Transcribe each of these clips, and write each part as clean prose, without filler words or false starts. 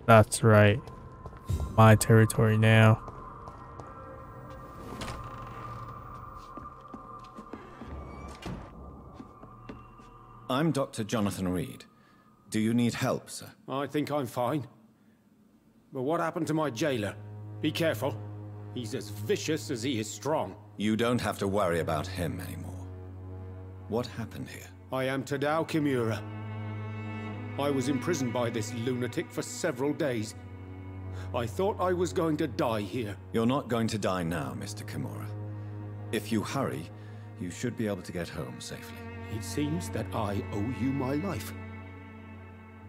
That's right. My territory now. I'm Dr. Jonathan Reed. Do you need help, sir? I think I'm fine. But what happened to my jailer? Be careful. He's as vicious as he is strong. You don't have to worry about him anymore. What happened here? I am Tadao Kimura. I was imprisoned by this lunatic for several days. I thought I was going to die here. You're not going to die now, Mr. Kimura. If you hurry, you should be able to get home safely. It seems that I owe you my life.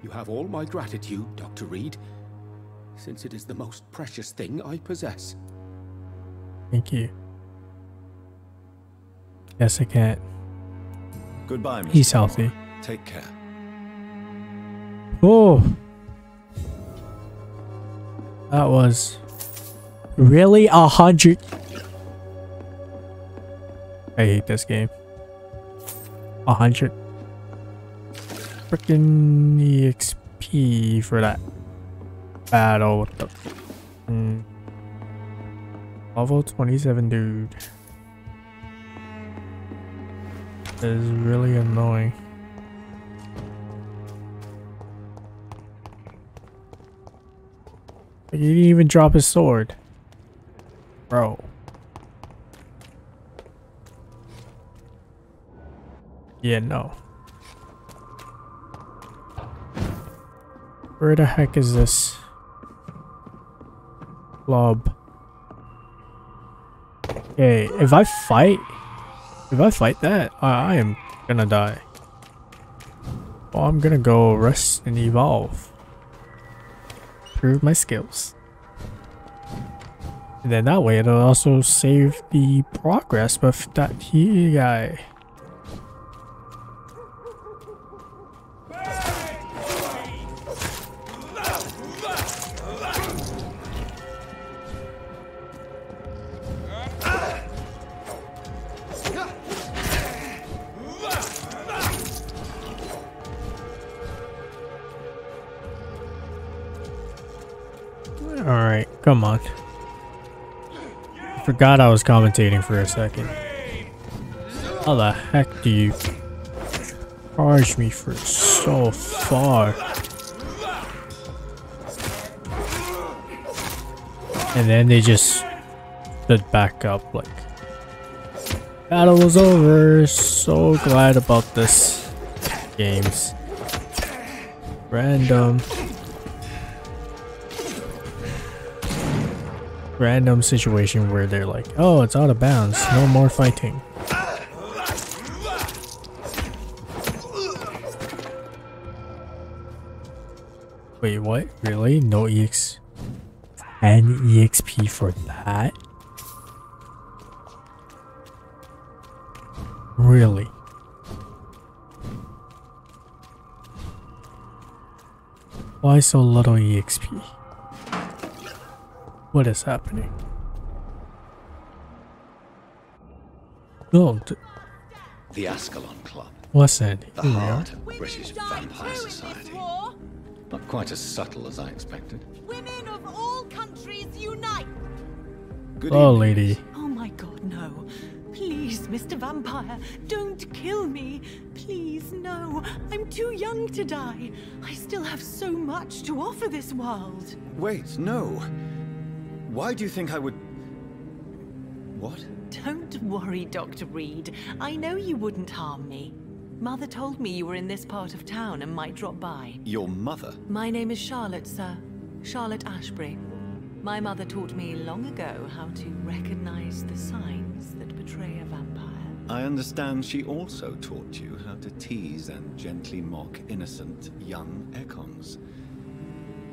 You have all my gratitude, Dr. Reed, since it is the most precious thing I possess. Thank you. Yes, I can't. Goodbye, Mr. He's Kimura. healthy. Take care. Oh. That was really 100. I hate this game. 100 freaking EXP for that battle with the level 27 dude. That is really annoying. He didn't even drop his sword, bro. Yeah, no. Where the heck is this club? Okay, if I fight that, I am gonna die. Well, I'm gonna go rest and evolve. Prove my skills. And then that way it'll also save the progress with that here guy. Alright, come on. Forgot I was commentating for a second. How the heck do you charge me for so far? And then they just stood back up like battle was over. So glad about this games. Random situation where they're like, oh, it's out of bounds, no more fighting. Wait, what? Really? No EX and EXP for that? Really? Why so little EXP? What is happening? Oh, The Ascalon Club. what's that? The Here we are. heart of British vampire society. Not quite as subtle as I expected. Women of all countries unite! Good Oh, evening. lady. Oh my god, no. Please, Mr. Vampire, don't kill me. Please, no. I'm too young to die. I still have so much to offer this world. Wait, no. Why do you think I would... What? Don't worry, Dr. Reed. I know you wouldn't harm me. Mother told me you were in this part of town and might drop by. Your mother? My name is Charlotte, sir. Charlotte Ashbury. My mother taught me long ago how to recognize the signs that betray a vampire. I understand she also taught you how to tease and gently mock innocent young Ekons.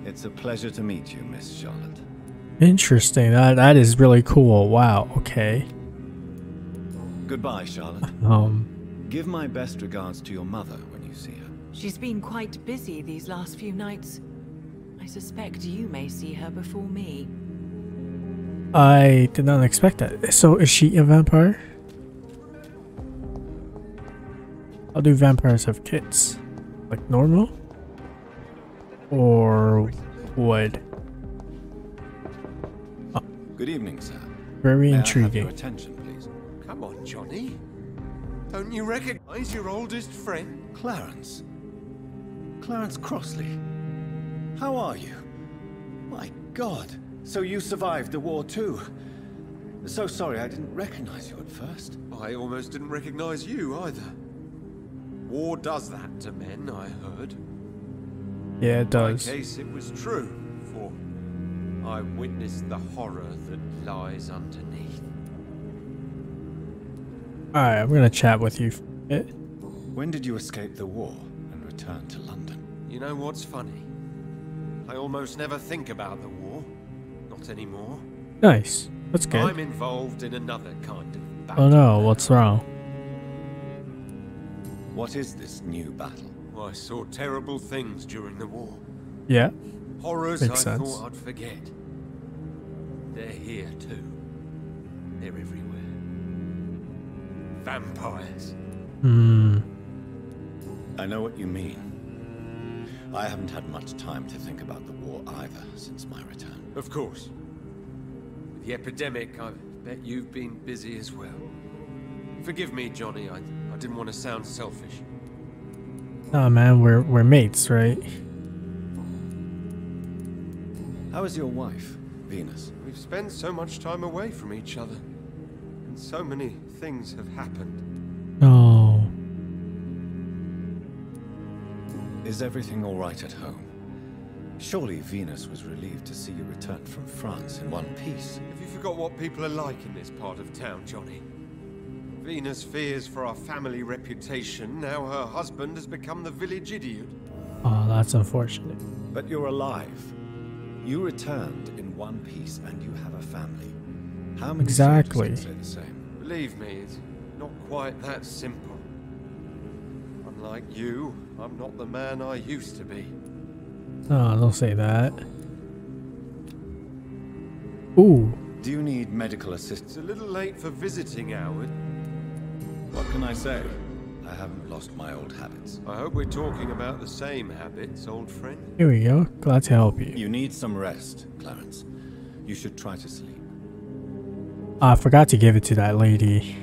It's a pleasure to meet you, Miss Charlotte. Interesting. That is really cool. Wow. Okay. Goodbye, Charlotte. Give my best regards to your mother when you see her. She's been quite busy these last few nights. I suspect you may see her before me. I did not expect that. So is she a vampire? How do vampires have kids? Like normal? Or wood. Good evening, sir. Very May I have your intriguing. attention, please? Come on, Johnny. Don't you recognize your oldest friend? Clarence. Clarence Crossley. How are you? My God. So you survived the war too. So sorry I didn't recognize you at first. I almost didn't recognize you either. War does that to men, I heard. Yeah, it does. In my case, it was true, for I witnessed the horror that lies underneath. Alright, I'm gonna chat with you for a bit. When did you escape the war and return to London? You know what's funny? I almost never think about the war. Not anymore. Nice. That's good. I'm involved in another kind of battle. Oh no, what's wrong? What is this new battle? I saw terrible things during the war. Yeah. Horrors Makes I sense. thought I'd forget. They're here too. They're everywhere. Vampires. Hmm. I know what you mean. I haven't had much time to think about the war either since my return. Of course. With the epidemic, I bet you've been busy as well. Forgive me, Johnny. I didn't want to sound selfish. Oh man, we're mates, right? How is your wife, Venus? We've spent so much time away from each other. And so many things have happened. Oh. Is everything all right at home? Surely Venus was relieved to see you return from France in one piece. Have you forgot what people are like in this part of town, Johnny? Venus fears for our family reputation. Now her husband has become the village idiot. Oh, that's unfortunate. But you're alive. You returned in one piece and you have a family. How many Exactly. soldiers can say the same? Believe me, it's not quite that simple. Unlike you, I'm not the man I used to be. Oh, don't say that. Ooh. Do you need medical assistance? It's a little late for visiting, Howard. What can I say? I haven't lost my old habits. I hope we're talking about the same habits, old friend. Here we go. Glad to help you. You need some rest, Clarence. You should try to sleep. I forgot to give it to that lady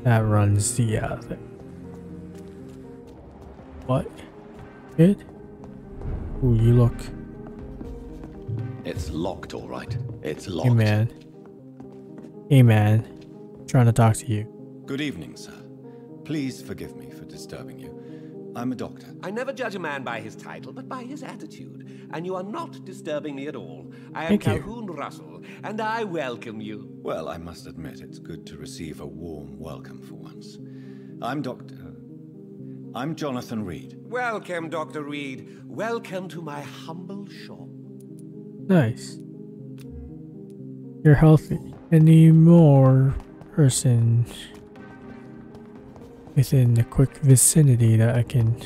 that runs the thing. What? Good? Ooh, you look. It's locked, all right. It's locked. Hey man. Hey man. Trying to talk to you. Good evening, sir. Please forgive me for disturbing you. I'm a doctor. I never judge a man by his title, but by his attitude. And you are not disturbing me at all. I am Thank you. Calhoun Russell, and I welcome you. Well, I must admit it's good to receive a warm welcome for once. I'm Jonathan Reed. Welcome, Dr. Reed. Welcome to my humble shop. Nice. You're healthy. Any more person within the quick vicinity that I can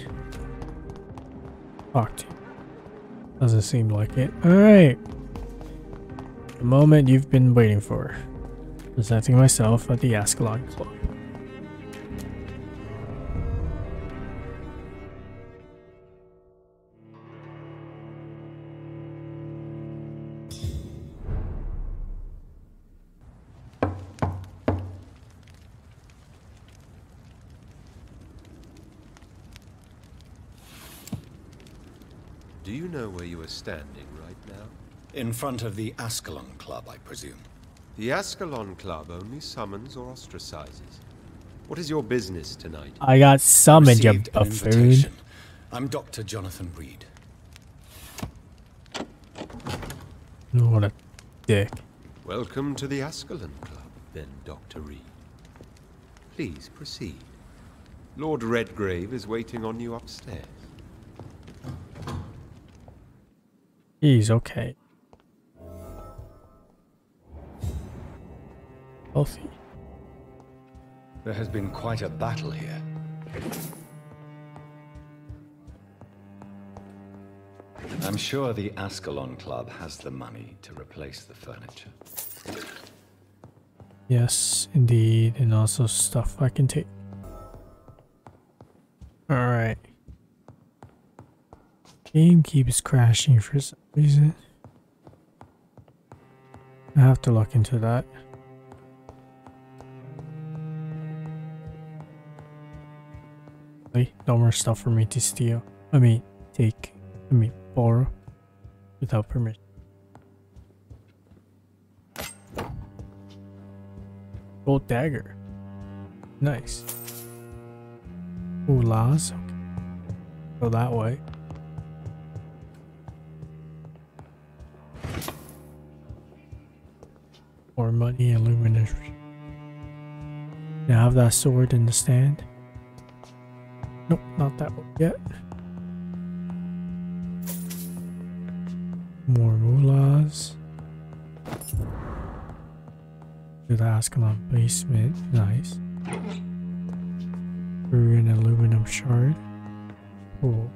talk to? Doesn't seem like it. Alright. The moment you've been waiting for. Presenting myself at the Ascalon Club. Do you know where you are standing right now? In front of the Ascalon Club, I presume. The Ascalon Club only summons or ostracizes. What is your business tonight? I got summoned, you Received an buffoon. invitation. I'm Dr. Jonathan Reed. What a dick. Welcome to the Ascalon Club, then, Dr. Reed. Please proceed. Lord Redgrave is waiting on you upstairs. He's okay. Healthy. There has been quite a battle here. I'm sure the Ascalon Club has the money to replace the furniture. Yes, indeed. And also stuff I can take. Alright. Game keeps crashing for some reason. I have to look into that. Wait, no more stuff for me to steal. Borrow without permission. Gold dagger. Nice. Ooh, laws. Okay. Go that way. More money and luminous. Now have that sword in the stand. Nope, not that one yet. More moolahs. To the Ascalon basement. Nice. We're in aluminum shard. Cool.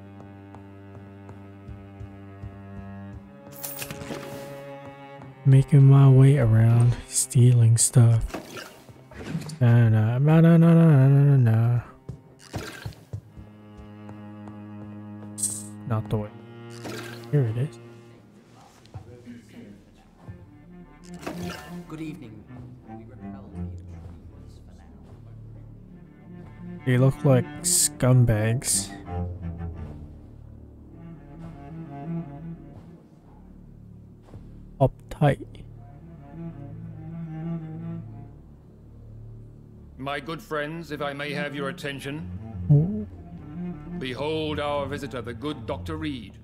Making my way around, stealing stuff. No. Not the way. Here it is. Good evening. We repel the intruders for now. They look like scumbags. Uptight. My good friends, if I may have your attention. Ooh. Behold our visitor, the good Dr. Reed.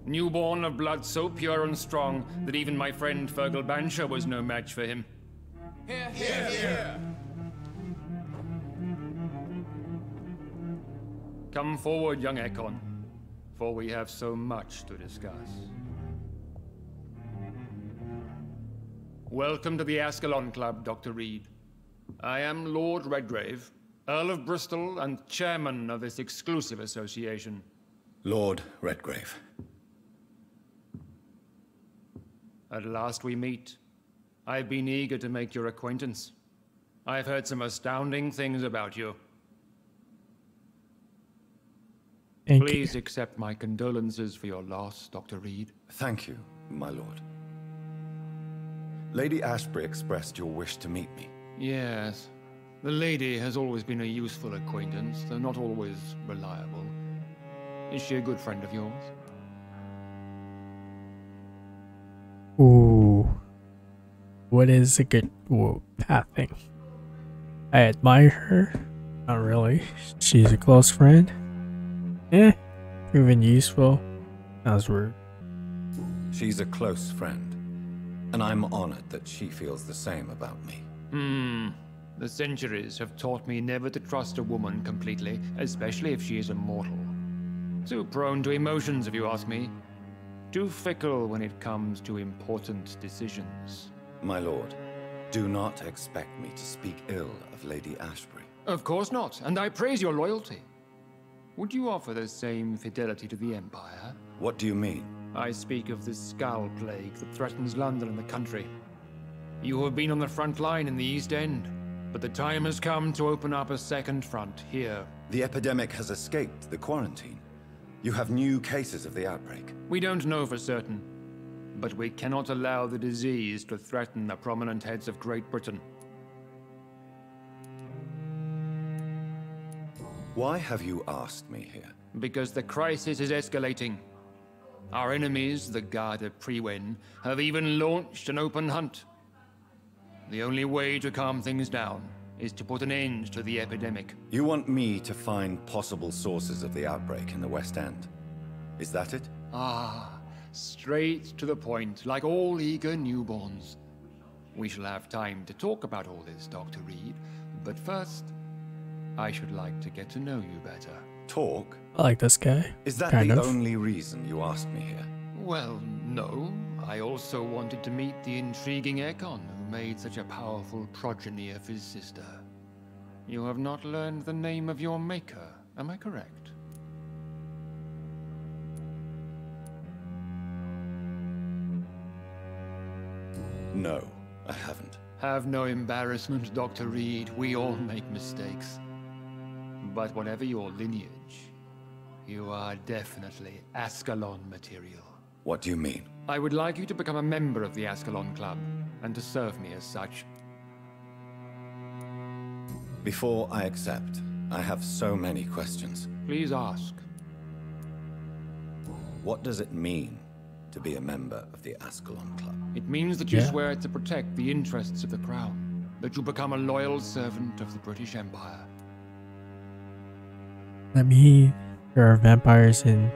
Newborn of blood so pure and strong that even my friend Fergal Bansher was no match for him. Here, here, here. Come forward, young Ekon, for we have so much to discuss. Welcome to the Ascalon Club, Dr. Reed. I am Lord Redgrave, Earl of Bristol and chairman of this exclusive association. Lord Redgrave. At last we meet. I've been eager to make your acquaintance. I've heard some astounding things about you. Please accept my condolences for your loss, Dr. Reed. Thank you, my lord. Lady Ashbury expressed your wish to meet me. Yes. The lady has always been a useful acquaintance, though not always reliable. Is she a good friend of yours? Ooh. What is a good pathing? I admire her. Not really. She's a close friend. Proven useful. That was rude. She's a close friend, and I'm honored that she feels the same about me. The centuries have taught me never to trust a woman completely, especially if she is a mortal. Too prone to emotions, if you ask me. Too fickle when it comes to important decisions. My lord, do not expect me to speak ill of Lady Ashbury. Of course not, and I praise your loyalty. Would you offer the same fidelity to the Empire? What do you mean? I speak of the Skull Plague that threatens London and the country. You have been on the front line in the East End, but the time has come to open up a second front here. The epidemic has escaped the quarantine. You have new cases of the outbreak. We don't know for certain, but we cannot allow the disease to threaten the prominent heads of Great Britain. Why have you asked me here? Because the crisis is escalating. Our enemies, the Garda Priwen, have even launched an open hunt. The only way to calm things down is to put an end to the epidemic. You want me to find possible sources of the outbreak in the West End? Is that it? Ah, straight to the point, like all eager newborns. We shall have time to talk about all this, Dr. Reed, but first, I should like to get to know you better. Talk? I like this guy. Is that kind the of. only reason you asked me here? Well, no. I also wanted to meet the intriguing Ekon, who made such a powerful progeny of his sister. You have not learned the name of your maker, am I correct? No, I haven't. Have no embarrassment, Dr. Reed. We all make mistakes. But whatever your lineage, You are definitely Ascalon material. What do you mean? I would like you to become a member of the Ascalon Club, and to serve me as such. Before I accept, I have so many questions. Please ask. What does it mean to be a member of the Ascalon Club? It means that you Yeah. swear to protect the interests of the Crown, that you become a loyal servant of the British Empire. Let me. There are vampires in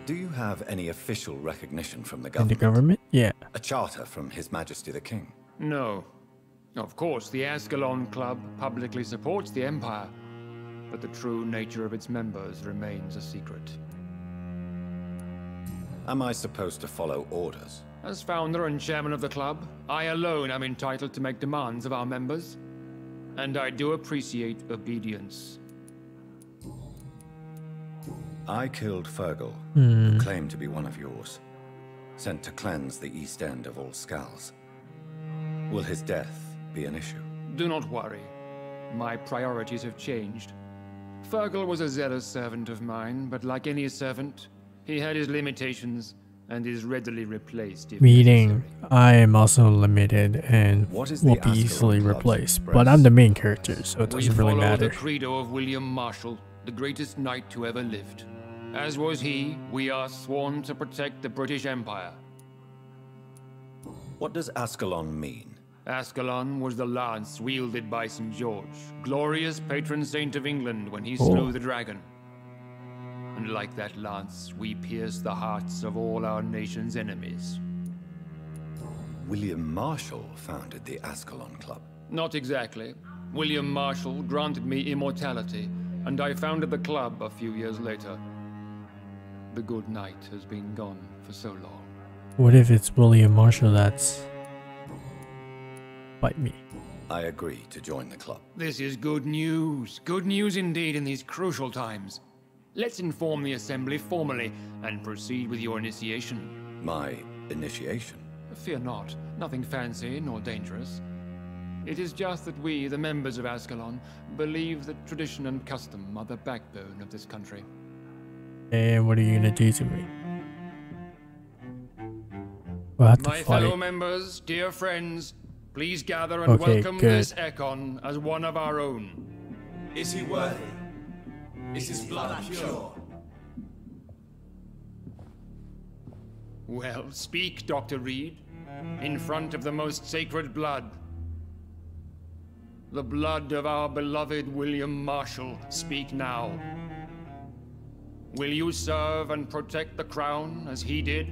Do you have any official recognition from the the government? government. Yeah. A charter from His Majesty the King? No. Of course, the Ascalon Club publicly supports the Empire, but the true nature of its members remains a secret. Am I supposed to follow orders? As founder and chairman of the club, I alone am entitled to make demands of our members, and I do appreciate obedience. I killed Fergal, who claimed to be one of yours, sent to cleanse the East End of all Skulls. Will his death be an issue? Do not worry. My priorities have changed. Fergal was a zealous servant of mine, but like any servant, he had his limitations and is readily replaced if Meaning, necessary. I am also limited and What is will the be Ascalon easily Club's replaced. express? But I'm the main character, so it We doesn't really follow matter. the credo of William Marshall, the greatest knight who ever lived. As was he, we are sworn to protect the British Empire. What does Ascalon mean? Ascalon was the lance wielded by St. George, glorious patron saint of England when he Oh. slew the dragon. And like that lance, we pierce the hearts of all our nation's enemies. William Marshall founded the Ascalon Club. Not exactly. William Marshall granted me immortality, and I founded the club a few years later. The good knight has been gone for so long. What if it's William Marshall that's fight me? I agree to join the club. This is good news. Good news indeed in these crucial times. Let's inform the Assembly formally and proceed with your initiation. My initiation? Fear not. Nothing fancy nor dangerous. It is just that we, the members of Ascalon, believe that tradition and custom are the backbone of this country. And what are you gonna do to me? We'll have to My fellow fight. members, dear friends, please gather and Okay, welcome good. this Ekon as one of our own. Is he worthy? Is his blood pure? Well, speak, Dr. Reed, in front of the most sacred blood. The blood of our beloved William Marshall, speak now. Will you serve and protect the crown as he did?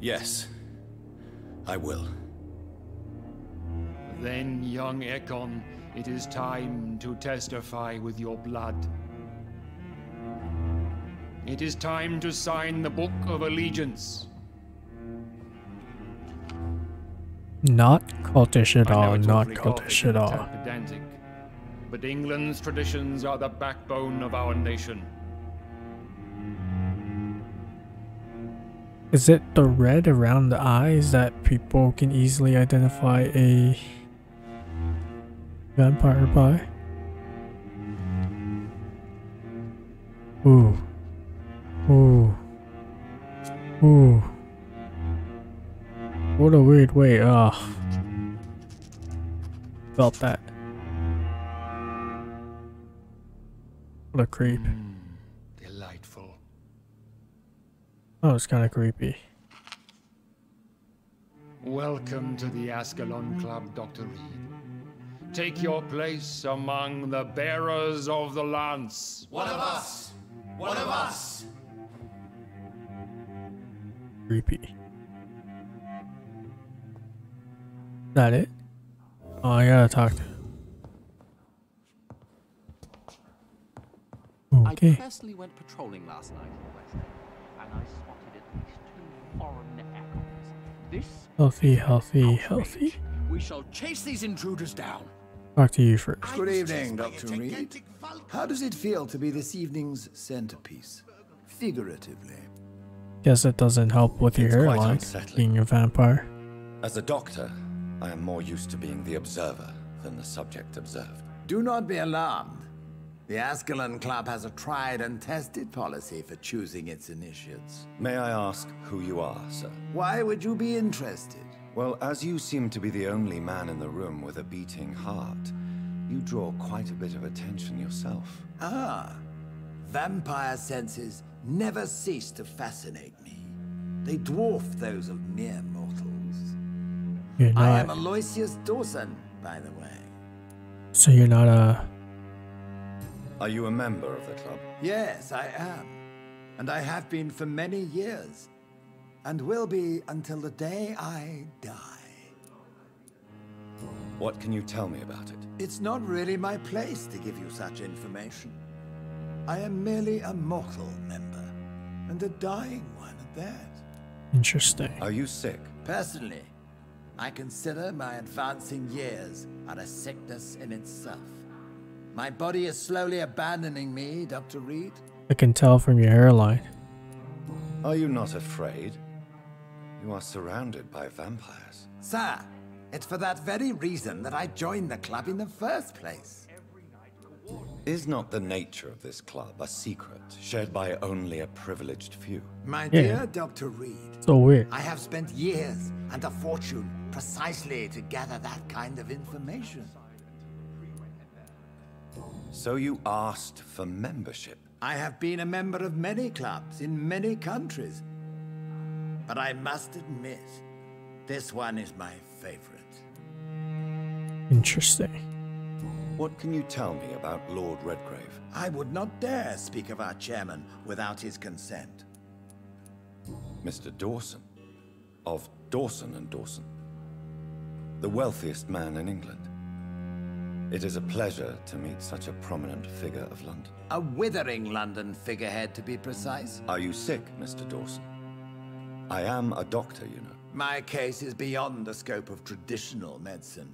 Yes, I will. Then, young Ekon, it is time to testify with your blood. It is time to sign the Book of Allegiance. Not cultish at I know all, it's not awfully cultish gothic at and a all. tad pedantic, but England's traditions are the backbone of our nation. Is it the red around the eyes that people can easily identify a vampire by? Ooh. Ooh. Ooh. What a weird way. Ugh. Felt that. What a creep. Delightful. Oh, it's kind of creepy. Welcome to the Ascalon Club, Dr. Reed. Take your place among the bearers of the lance. One of us! One of us! Creepy. That it? Oh, I gotta talk to him. Okay. I personally went patrolling last night in the West End, and I spotted at least 2 foreign echoes. This Healthy, is an healthy, outrage. healthy. We shall chase these intruders down. Talk to you first. Good evening, Dr. Reed. How does it feel to be this evening's centerpiece? Figuratively. Guess it doesn't help with your It's quite hairline, unsettling. being a vampire. As a doctor, I am more used to being the observer than the subject observed. Do not be alarmed. The Ascalon Club has a tried and tested policy for choosing its initiates. May I ask who you are, sir? Why would you be interested? Well, as you seem to be the only man in the room with a beating heart, you draw quite a bit of attention yourself. Ah, vampire senses never cease to fascinate me. They dwarf those of mere mortals. You're not. I am Aloysius Dawson, by the way. So you're not a. Are you a member of the club? Yes, I am. And I have been for many years. And will be until the day I die. What can you tell me about it? It's not really my place to give you such information. I am merely a mortal member, and a dying one at that. Interesting. Are you sick? Personally, I consider my advancing years are a sickness in itself. My body is slowly abandoning me, Dr. Reed. I can tell from your hairline. Are you not afraid? You are surrounded by vampires. Sir, it's for that very reason that I joined the club in the first place. Is not the nature of this club a secret, shared by only a privileged few? My dear Dr. Reed, So weird. I have spent years and a fortune precisely to gather that kind of information. So you asked for membership? I have been a member of many clubs in many countries. But I must admit, this one is my favorite. Interesting. What can you tell me about Lord Redgrave? I would not dare speak of our chairman without his consent. Mr. Dawson, of Dawson and Dawson, the wealthiest man in England. It is a pleasure to meet such a prominent figure of London. A withering London figurehead, to be precise. Are you sick, Mr. Dawson? I am a doctor, you know. My case is beyond the scope of traditional medicine.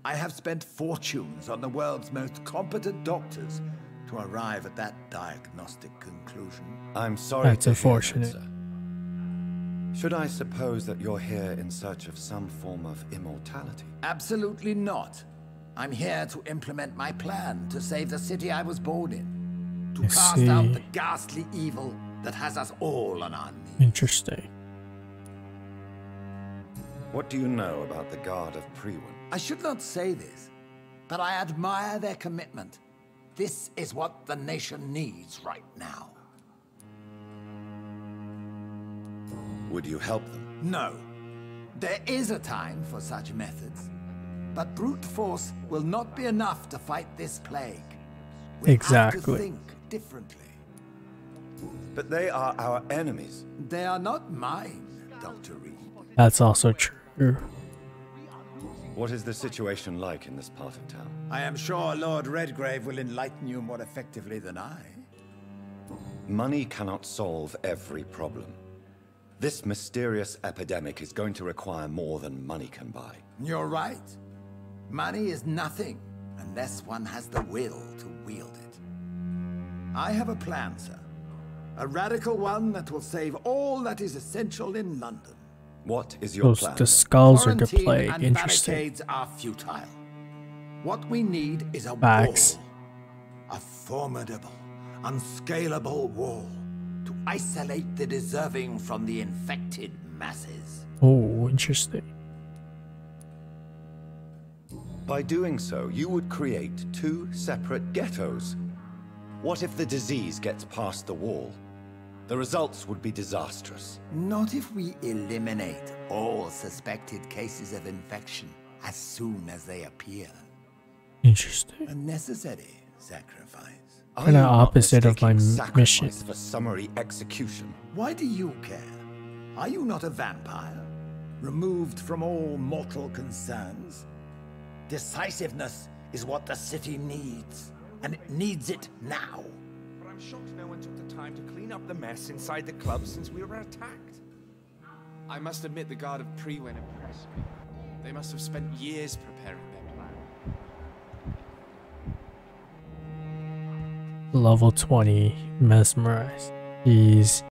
I have spent fortunes on the world's most competent doctors to arrive at that diagnostic conclusion. I'm sorry That's to hear that, unfortunate. sir. Should I suppose that you're here in search of some form of immortality? Absolutely not. I'm here to implement my plan to save the city I was born in. To I cast see. out the ghastly evil that has us all on our knees. Interesting. What do you know about the Guard of Prewin? I should not say this, but I admire their commitment. This is what the nation needs right now. Would you help them? No. There is a time for such methods. But brute force will not be enough to fight this plague. We have Exactly. to think differently. But they are our enemies. They are not mine, Dr. Reed. That's also true. What is the situation like in this part of town? I am sure Lord Redgrave will enlighten you more effectively than I. Money cannot solve every problem. This mysterious epidemic is going to require more than money can buy. You're right. Money is nothing unless one has the will to wield it. I have a plan, sir. A radical one that will save all that is essential in London. What is your Those plan? the skulls are the Quarantine plague. and Interesting. barricades are futile. What we need is a Facts. wall. A formidable, unscalable wall to isolate the deserving from the infected masses. Oh, interesting. By doing so, you would create two separate ghettos. What if the disease gets past the wall? The results would be disastrous. Not if we eliminate all suspected cases of infection as soon as they appear. Interesting. A necessary sacrifice. Are Kinda you not opposite of my mistaking sacrifice mission. for summary execution? Why do you care? Are you not a vampire? Removed from all mortal concerns? Decisiveness is what the city needs, and it needs it now. But I'm shocked no one took the time to clean up the mess inside the club since we were attacked. I must admit the Guard of Prewin impressed me. They must have spent years preparing their plan. Level 20. Mesmerized. Jeez.